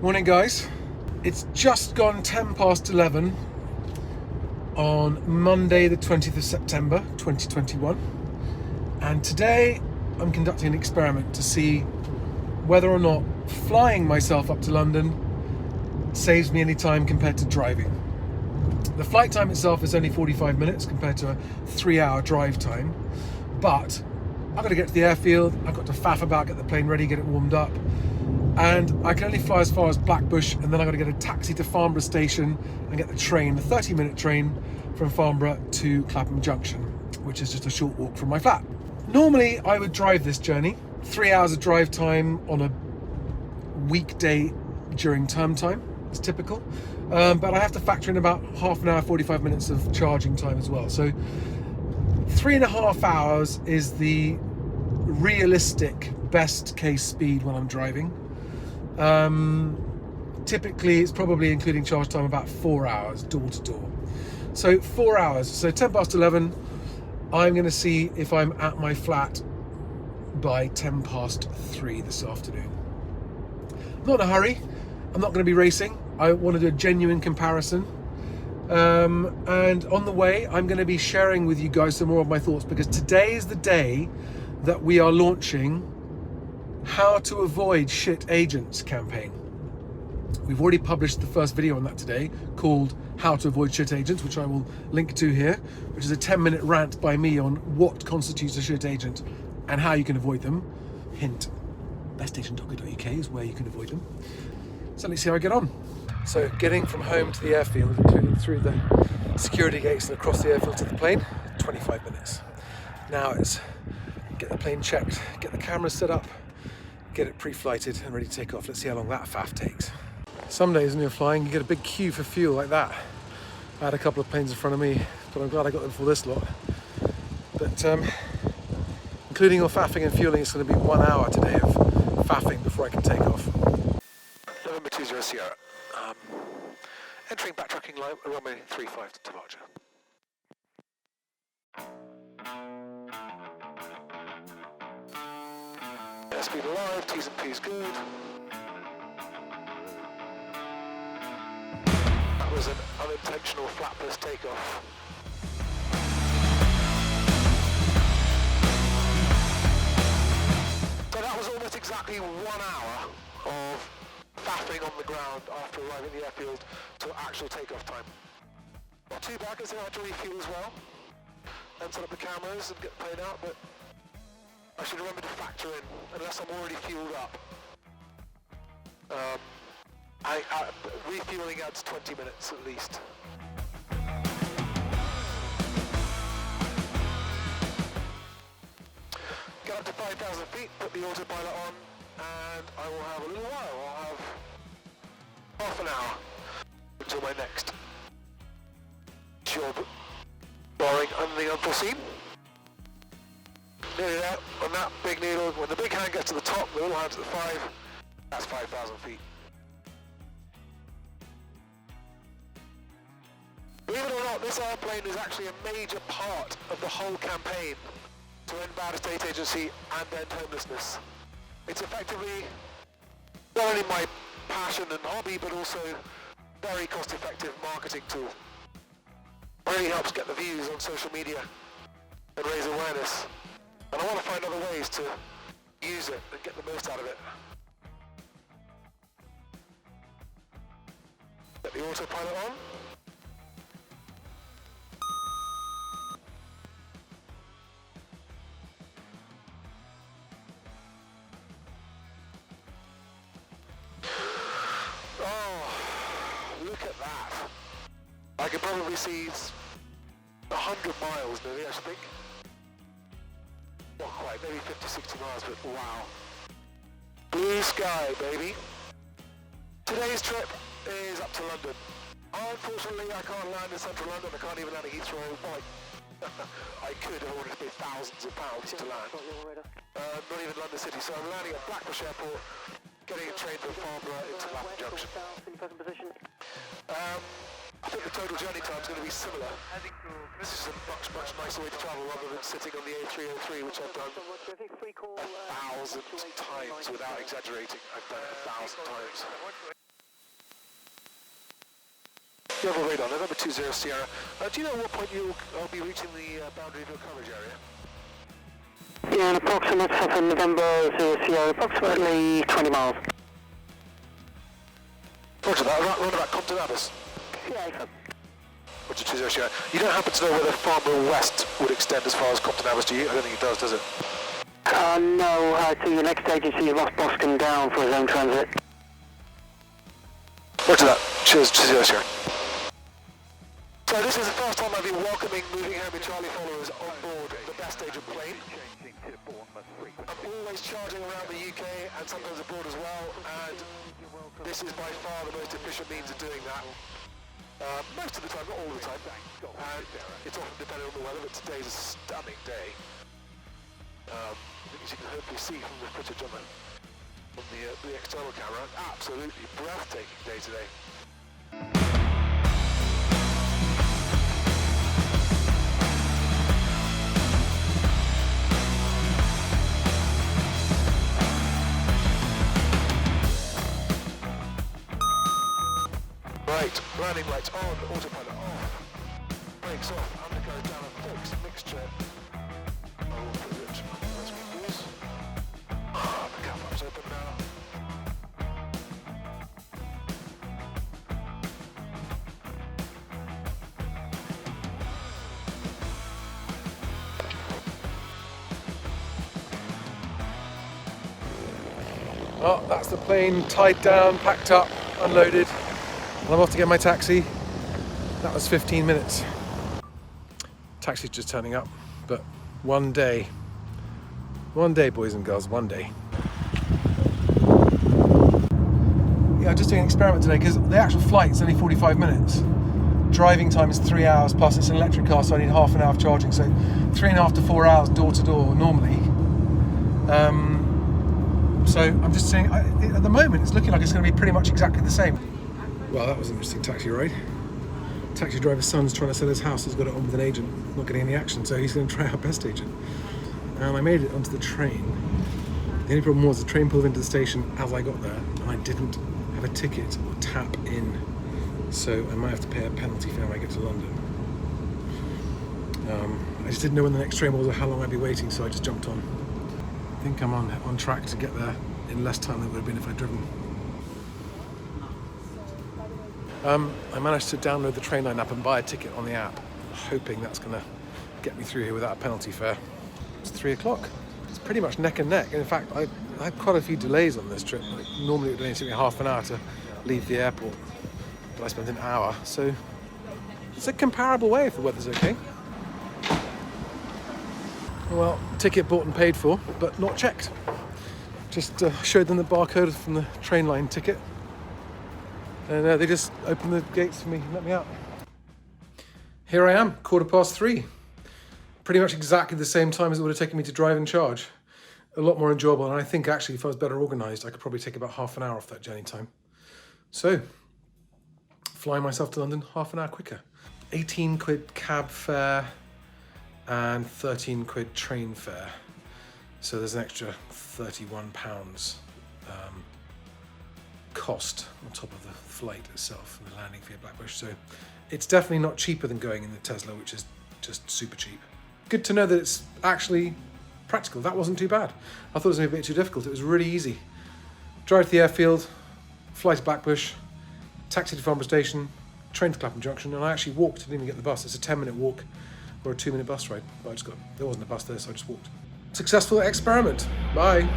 Morning guys, it's just gone 10 past 11 on Monday the 20th of September 2021, and today I'm conducting an experiment to see whether or not flying myself up to London saves me any time compared to driving. The flight time itself is only 45 minutes compared to a 3-hour drive time, but I've got to get to the airfield, I've got to faff about, get the plane ready, get it warmed up, and I can only fly as far as Blackbush, and then I've got to get a taxi to Farnborough station and get the train, the 30-minute train from Farnborough to Clapham Junction, which is just a short walk from my flat. Normally I would drive this journey, 3 hours of drive time on a weekday during term time, it's typical, but I have to factor in about half an hour, 45 minutes of charging time as well. So 3.5 hours is the realistic best case speed when I'm driving. Typically it's probably, including charge time, about 4 hours door to door. So 4 hours, so 10 past 11, I'm going to see if I'm at my flat by 10 past 3 this afternoon. I'm not in a hurry, I'm not going to be racing, I want to do a genuine comparison. And on the way I'm going to be sharing with you guys some more of my thoughts, because today is the day that we are launching How to Avoid Shit Agents campaign. We've already published the first video on that today, called How to Avoid Shit Agents, which I will link to here, which is a 10-minute rant by me on what constitutes a shit agent and how you can avoid them. Hint, bestagent.co.uk is where you can avoid them. So let's see how I get on. So getting from home to the airfield, including through the security gates and across the airfield to the plane, 25 minutes. Now it's get the plane checked, get the cameras set up, get it pre-flighted and ready to take off. Let's see how long that faff takes. Some days when you're flying, you get a big queue for fuel like that. I had a couple of planes in front of me, but I'm glad I got them for this lot. But including all faffing and fueling, it's going to be 1 hour today of faffing before I can take off. November 20 Sierra. Entering backtracking line, runway 35 to departure. Airspeed alive, T's and P's good. That was an unintentional flapless takeoff. So that was almost exactly 1 hour of faffing on the ground after arriving at the airfield to actual takeoff time. Not too bad, because I had to refuel as well and set up the cameras and get the plane out, but I should remember to factor in, unless I'm already fueled up. Refueling adds 20 minutes at least. Get up to 5,000 feet, put the autopilot on, and I will have a little while. I'll have half an hour until my next job, barring anything unforeseen. Nearly there, on that big needle. When the big hand gets to the top, the little hand's at the 5, that's 5,000 feet. Believe it or not, this airplane is actually a major part of the whole campaign to end bad estate agency and end homelessness. It's effectively not only my passion and hobby, but also very cost-effective marketing tool. Really helps get the views on social media and raise awareness. And I want to find other ways to use it and get the most out of it. Get the autopilot on. Oh, look at that. I could probably see 100 miles nearly, I should think. Not quite, maybe 50, 60 miles, but wow. Blue sky, baby. Today's trip is up to London. Unfortunately, I can't land in central London. I can't even land at Heathrow. I could have wanted to pay thousands of pounds to land. Not even London City, so I'm landing at Blackbush Airport, getting a train from Farnborough into Clapham Junction. I think the total journey time is going to be similar. This is a much, much nicer way to travel rather than sitting on the A303, which I've done 1,000 times without exaggerating. I've done it 1,000 times. Devon radar, November 20 Sierra. Do you know at what point I'll be reaching the boundary of your coverage area? Yeah, an approximate from November 0 Sierra, approximately 20 miles. Roger that, round about Compton Abbas. Yeah, Roger 20 Sierra. You don't happen to know whether Farnborough West would extend as far as Compton Abbas, do you? I don't think it does it? no, I think the next agency is Ross Boscombe down for his own transit. Roger that. Cheers, 20 Sierra. So this is the first time I've been welcoming Moving Home with Charlie followers on board the best agent plane. I'm always charging around the UK and sometimes abroad as well, and this is by far the most efficient means of doing that. Most of the time, not all the time, and it's often dependent on the weather, but today's a stunning day. As you can hopefully see from the footage on the external camera, absolutely breathtaking day today. Right, landing lights on, autopilot off, brakes off, undercarriage down and fixed, mixture. Oh, brilliant. Let's be please. The car flaps open now. Oh, that's the plane tied down, packed up, unloaded. And I'm off to get my taxi. That was 15 minutes. Taxi's just turning up, but one day, boys and girls, one day. Yeah, I'm just doing an experiment today because the actual flight's only 45 minutes. Driving time is 3 hours, plus it's an electric car, so I need half an hour of charging. So 3.5 to 4 hours door to door normally. So I'm just saying, at the moment, it's looking like it's going to be pretty much exactly the same. Well, that was an interesting taxi ride. Taxi driver's son's trying to sell his house. He's got it on with an agent, not getting any action, so he's going to try our best agent. And I made it onto the train. The only problem was the train pulled into the station as I got there, and I didn't have a ticket or tap in. So I might have to pay a penalty fare when I get to London. I just didn't know when the next train was or how long I'd be waiting, so I just jumped on. I think I'm on track to get there in less time than it would have been if I'd driven. I managed to download the Trainline app and buy a ticket on the app, hoping that's going to get me through here without a penalty fare. It's 3 o'clock. It's pretty much neck and neck. And in fact, I had quite a few delays on this trip. Like, normally it would only take me half an hour to leave the airport, but I spent an hour. So it's a comparable way if the weather's okay. Well, ticket bought and paid for, but not checked. Just showed them the barcode from the Trainline ticket. And they just opened the gates for me and let me out. Here I am, 3:15. Pretty much exactly the same time as it would have taken me to drive and charge. A lot more enjoyable, and I think actually if I was better organised, I could probably take about half an hour off that journey time. So, flying myself to London half an hour quicker. 18 quid cab fare and 13 quid train fare. So there's an extra £31 cost on top of the flight itself and the landing fee at Blackbush. So it's definitely not cheaper than going in the Tesla, which is just super cheap. Good to know that it's actually practical. That wasn't too bad. I thought it was going to be a bit too difficult. It was really easy. Drive to the airfield, fly to Blackbush, taxi to Farnborough Station, train to Clapham Junction, and I actually walked. I didn't even get the bus. It's a 10-minute walk or a 2-minute bus ride. But there wasn't a bus there, so I just walked. Successful experiment. Bye.